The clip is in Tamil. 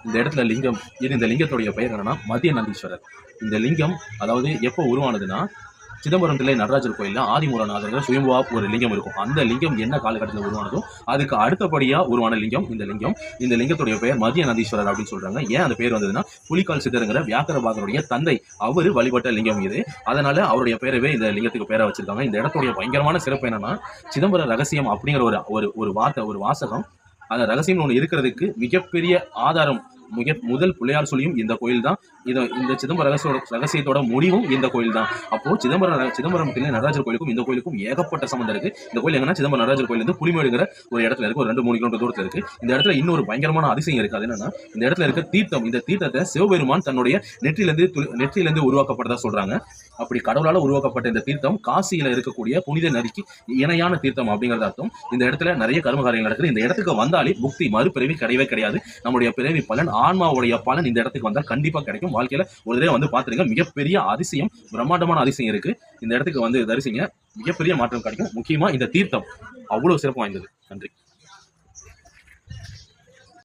இந்த இடத்துல லிங்கம் இந்த லிங்கத்துடைய பெயர் என்னன்னா மதிய நந்தீஸ்வரர். இந்த லிங்கம் அதாவது எப்போ உருவானதுன்னா சிதம்பரம் தில்லை நடராஜர் கோயிலில் ஆதிமூலநாதர் சுயம்புவா ஒரு லிங்கம் இருக்கும். அந்த லிங்கம் என்ன காலகட்டத்தில் உருவானதோ அதுக்கு அடுத்தபடியாக உருவான லிங்கம் இந்த லிங்கம். இந்த லிங்கத்துடைய பெயர் மதிய நந்தீஸ்வரர் அப்படின்னு சொல்றாங்க. ஏன் அந்த பேர் வந்ததுன்னா புலிக்கால் சித்தருங்கிற வியாக்கரபாகருடைய தந்தை அவர் வழிபட்ட லிங்கம் இது. அதனால அவருடைய பேரவே இந்த லிங்கத்துக்கு பேரை வச்சிருக்காங்க. இந்த இடத்துடைய பயங்கரமான சிறப்பு என்னன்னா சிதம்பர ரகசியம் அப்படிங்கிற ஒரு வார்த்தை ஒரு வாசகம் அந்த ரகசியம் ஒன்று இருக்கிறதுக்கு மிகப்பெரிய ஆதாரம் முதல் பிள்ளையார் சொல்லியும் இந்த கோயில் தான். இந்த சிதம்பர ரகசியத்தோட முடிவும் இந்த கோயில் தான். அப்போ சிதம்பரம் நடராஜர் கோயிலுக்கும் இந்த கோயிலுக்கும் ஏகப்பட்ட சம்பந்தம் இருக்கு. இந்த கோயில் எங்கன்னா சிதம்பரம் நடராஜர் கோயில் இருந்து புலிமேடுங்கிற ஒரு இடத்துல இருக்கு. ஒரு 2-3 கிலோமீட்டர் தூரத்துல இருக்கு. இந்த இடத்துல இன்னொரு பயங்கரமான அதிசயம் இருக்கு. அது என்னன்னா இந்த இடத்துல இருக்க தீர்த்தம். இந்த தீர்த்தத்தை சிவபெருமான் தன்னுடைய நெற்றிலிருந்து உருவாக்கப்பட்டதா சொல்றாங்க. அப்படி கடவுளால உருவாக்கப்பட்ட இந்த தீர்த்தம் காசியில இருக்கக்கூடிய புனித நதிக்கு இணையான தீர்த்தம் அப்படிங்கிறது அர்த்தம். இந்த இடத்துல நிறைய கர்மகாரியங்கள் நடக்குது. இந்த இடத்துக்கு வந்தாலே முக்தி மறுபிறவி கிடையவே கிடையாது. நம்முடைய பிறவி பலன் ஆன்மாவுடைய பலன் இந்த இடத்துக்கு வந்தால் கண்டிப்பா கிடைக்கும். வாழ்க்கையில ஒரு தடவை வந்து பாத்துருங்க. மிகப்பெரிய அதிசயம், பிரம்மாண்டமான அதிசயம் இருக்கு. இந்த இடத்துக்கு வந்து தரிசிங்க, மிகப்பெரிய மாற்றம் கிடைக்கும். முக்கியமா இந்த தீர்த்தம் அவ்வளவு சிறப்பு வாய்ந்தது. நன்றி.